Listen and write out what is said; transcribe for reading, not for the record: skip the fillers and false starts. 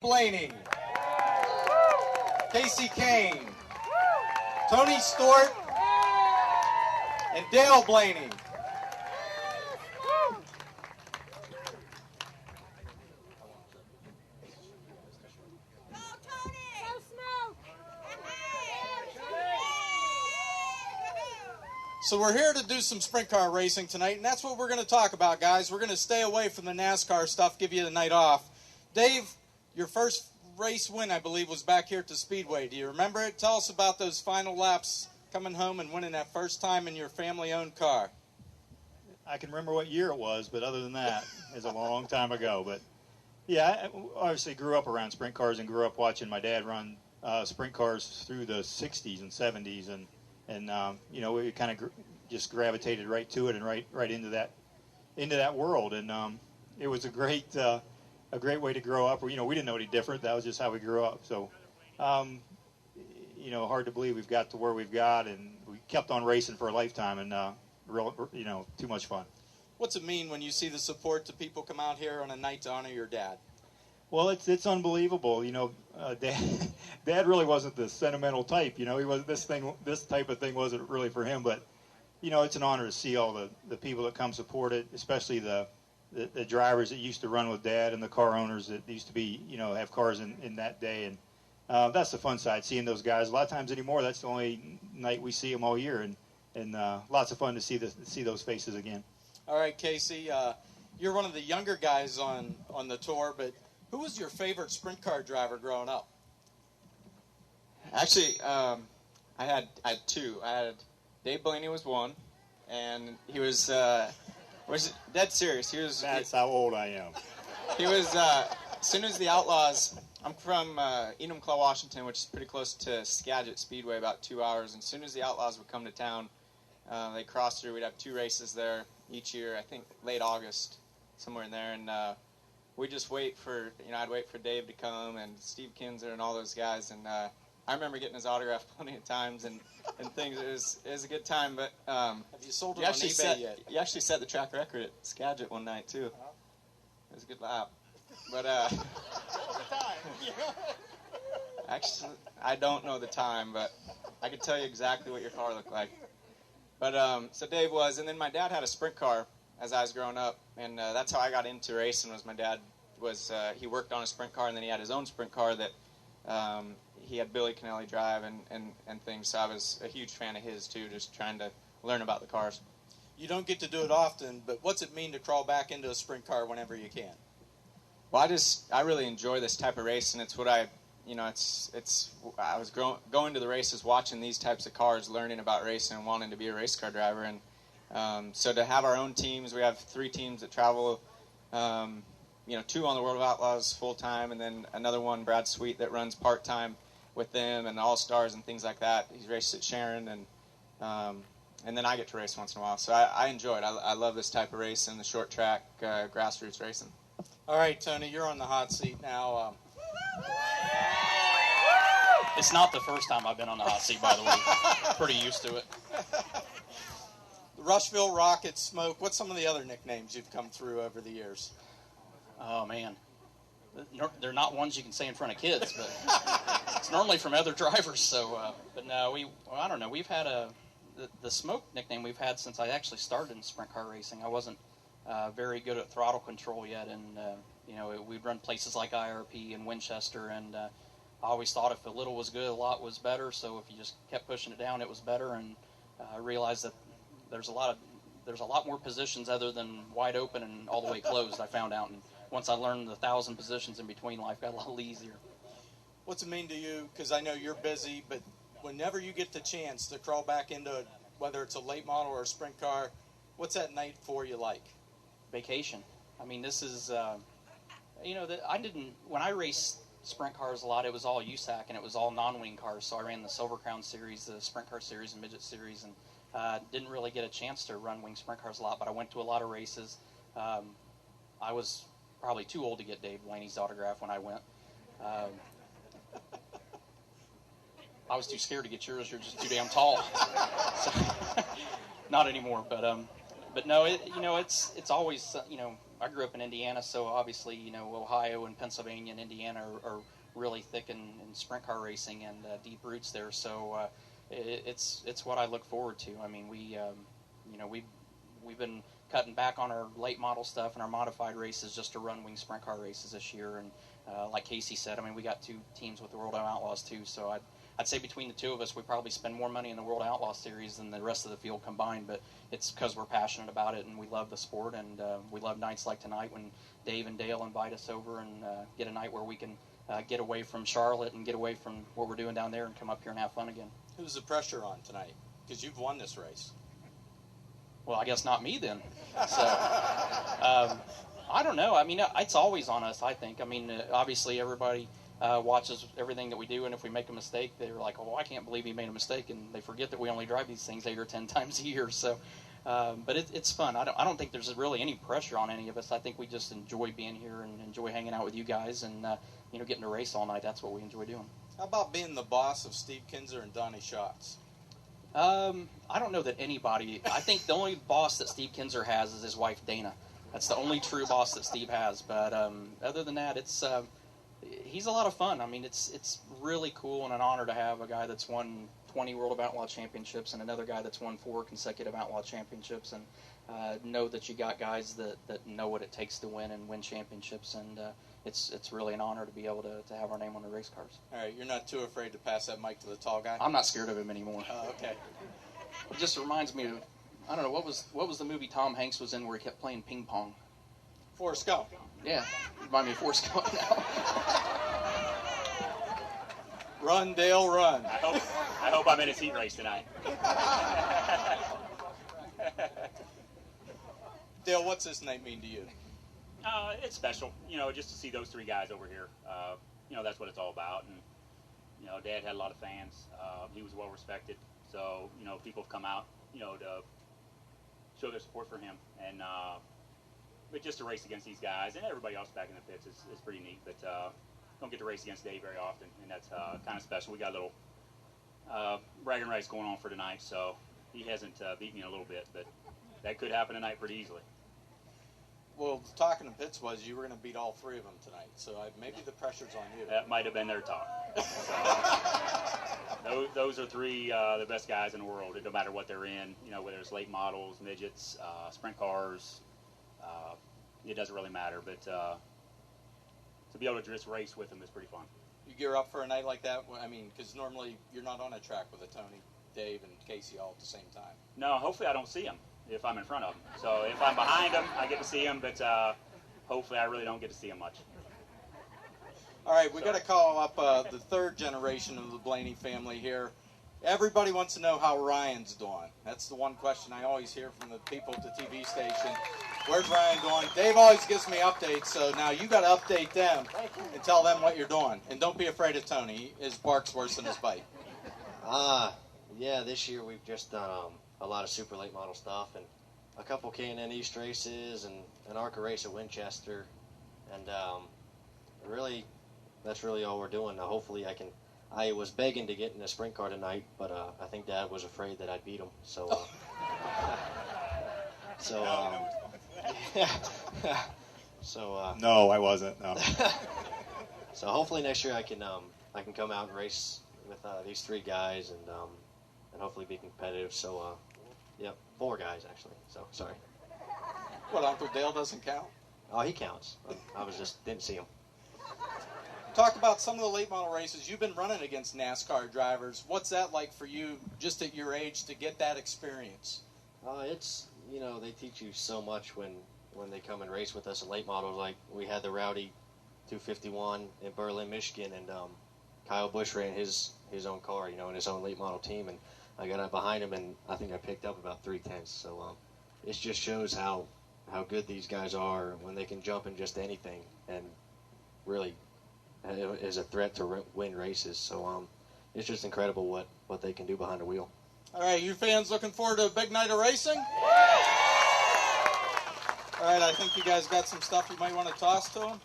Blaney, Kasey Kahne, Tony Stewart, and Dale Blaney. So we're here to do some sprint car racing tonight, and that's what we're going to talk about, guys. We're going to stay away from the NASCAR stuff, give you the night off. Dave, your first race win, I believe, was back here at the Speedway. Do you remember it? Tell us about those final laps, coming home and winning that first time in your family-owned car. I can remember what year it was, but other than that, it's a long time ago. But yeah, I obviously grew up around sprint cars and grew up watching my dad run sprint cars through the 60s and 70s, and you know, we kind of just gravitated right to it and right into that world, and it was a great way to grow up. You know, we didn't know any different. That was just how we grew up. So, you know, hard to believe we've got to where we've got, and we kept on racing for a lifetime, and you know, too much fun. What's it mean when you see the support to people come out here on a night to honor your dad? Well, it's unbelievable. You know, Dad really wasn't the sentimental type. You know, he was this type of thing wasn't really for him. But you know, it's an honor to see all the people that come support it, especially the drivers that used to run with Dad and the car owners that used to be, you know, have cars in that day. And that's the fun side, seeing those guys. A lot of times anymore, that's the only night we see them all year, and lots of fun to see those faces again. All right, Kasey, you're one of the younger guys on the tour, but who was your favorite sprint car driver growing up? Actually, I had two. I had Dave Blaney was one, and he was dead serious. That's how old I am. He was as soon as the Outlaws. I'm from Enumclaw, Washington, which is pretty close to Skagit Speedway, about 2 hours. And as soon as the Outlaws would come to town, they crossed through. We'd have 2 races there each year. I think late August, somewhere in there, and we just wait for, you know, I'd wait for Dave to come and Steve Kinzer and all those guys, and I remember getting his autograph plenty of times and things. It was a good time, but have you sold it on eBay yet? You actually set the track record at Skagit one night too. It was a good lap, but actually I don't know the time, but I could tell you exactly what your car looked like. But so Dave was, and then my dad had a sprint car as I was growing up, and that's how I got into racing. Was my dad was he worked on a sprint car, and then he had his own sprint car that he had Billy Kennelly drive and things. So I was a huge fan of his too, just trying to learn about the cars. You don't get to do it often, but what's it mean to crawl back into a sprint car whenever you can? Well, I really enjoy this type of race, and it's what I was going to the races, watching these types of cars, learning about racing, and wanting to be a race car driver. And so to have our own teams, we have 3 teams that travel. You know, 2 on the World of Outlaws full time, and then another one, Brad Sweet, that runs part time with them and All Stars and things like that. He's raced at Sharon, and then I get to race once in a while. So I enjoy it. I love this type of racing, the short track, grassroots racing. All right, Tony, you're on the hot seat now. It's not the first time I've been on the hot seat, by the way. I'm pretty used to it. The Rushville Rocket, Smoke. What's some of the other nicknames you've come through over the years? Oh, man. They're not ones you can say in front of kids, but it's normally from other drivers. So, but no, I don't know. We've had the Smoke nickname we've had since I actually started in sprint car racing. I wasn't very good at throttle control yet, and you know, we'd run places like IRP and Winchester, and I always thought if a little was good, a lot was better. So if you just kept pushing it down, it was better. And I realized that there's a lot more positions other than wide open and all the way closed. I found out, and once I learned the 1,000 positions in between, life got a lot easier. What's it mean to you? Because I know you're busy, but whenever you get the chance to crawl back into it, whether it's a late model or a sprint car, what's that night for you like? Vacation. I mean, this is, you know, when I raced sprint cars a lot, it was all USAC and it was all non-wing cars. So I ran the Silver Crown Series, the Sprint Car Series, and Midget Series, and didn't really get a chance to run wing sprint cars a lot, but I went to a lot of races. I was probably too old to get Dave Blaney's autograph when I went. I was too scared to get yours. You're just too damn tall. So, not anymore, but no, you know, it's always, you know, I grew up in Indiana, so obviously, you know, Ohio and Pennsylvania and Indiana are really thick in sprint car racing and deep roots there. So it's what I look forward to. I mean, we've been cutting back on our late model stuff and our modified races just to run wing sprint car races this year. And like Kasey said, I mean, we got 2 teams with the World of Outlaws too. So I'd say between the 2 of us, we probably spend more money in the World Outlaw Series than the rest of the field combined. But it's because we're passionate about it and we love the sport, and we love nights like tonight when Dave and Dale invite us over and get a night where we can get away from Charlotte and get away from what we're doing down there and come up here and have fun again. Who's the pressure on tonight? Because you've won this race. Well, I guess not me then. So, I don't know. I mean, it's always on us, I think. I mean, obviously everybody watches everything that we do, and if we make a mistake, they're like, oh, I can't believe he made a mistake, and they forget that we only drive these things 8 or 10 times a year. So, but it's fun. I don't think there's really any pressure on any of us. I think we just enjoy being here and enjoy hanging out with you guys and, you know, getting to race all night. That's what we enjoy doing. How about being the boss of Steve Kinzer and Donnie Schatz? I don't know that anybody. I think the only boss that Steve Kinzer has is his wife Dana. That's the only true boss that Steve has. But other than that, he's a lot of fun. I mean, it's really cool and an honor to have a guy that's won 20 World of Outlaw Championships and another guy that's won 4 consecutive Outlaw Championships, and know that you got guys that know what it takes to win and win championships, and it's really an honor to be able to have our name on the race cars. All right, you're not too afraid to pass that mic to the tall guy? I'm not scared of him anymore. Oh, okay. It just reminds me of, I don't know, what was the movie Tom Hanks was in where he kept playing ping pong? Forrest Gump. Yeah, remind me of Forrest Gump now. Run, Dale, run. I hope I'm in a heat race tonight. Dale, what's this night mean to you? It's special, you know, just to see those 3 guys over here. You know, that's what it's all about. And, you know, Dad had a lot of fans. He was well respected. So, you know, people have come out, you know, to show their support for him. And, but just to race against these guys and everybody else back in the pits is pretty neat. But don't get to race against Dave very often, and that's kind of special. We got a little bragging rights going on for tonight, so he hasn't beat me a little bit, but that could happen tonight pretty easily. Well, the talking in pits was you were going to beat all 3 of them tonight, so maybe the pressure's on you. That might have been their talk. So, those are 3 the best guys in the world. It don't matter what they're in, you know, whether it's late models, midgets, sprint cars. It doesn't really matter, but to be able to just race with them is pretty fun. You gear up for a night like that? I mean, because normally you're not on a track with a Tony, Dave, and Kasey all at the same time. No, hopefully I don't see them if I'm in front of them. So if I'm behind them, I get to see them, but hopefully I really don't get to see them much. All right, we got to call up the 3rd generation of the Blaney family here. Everybody wants to know how Ryan's doing. That's the one question I always hear from the people at the TV station. Where's Ryan doing? Dave always gives me updates, so now you got to update them and tell them what you're doing. And don't be afraid of Tony. His bark's worse than his bite. Yeah, this year we've just done a lot of super late model stuff and a couple K&N East races and an ARCA race at Winchester. And really, that's really all we're doing. Now, hopefully I was begging to get in a sprint car tonight, but I think Dad was afraid that I'd beat him. So, No, I wasn't. No. So hopefully next year I can come out and race with these 3 guys and hopefully be competitive. So, 4 guys actually. So sorry. What, Uncle Dale doesn't count? Oh, he counts. I didn't see him. Talk about some of the late model races. You've been running against NASCAR drivers. What's that like for you, just at your age, to get that experience? It's, you know, they teach you so much when they come and race with us in late models. Like we had the Rowdy 251 in Berlin, Michigan, and Kyle Busch ran his own car, you know, in his own late model team, and I got up behind him, and I think I picked up about 3/10. So it just shows how good these guys are when they can jump in just anything and really is a threat to win races. So it's just incredible what they can do behind the wheel. All right, you fans looking forward to a big night of racing? All right, I think you guys got some stuff you might want to toss to them.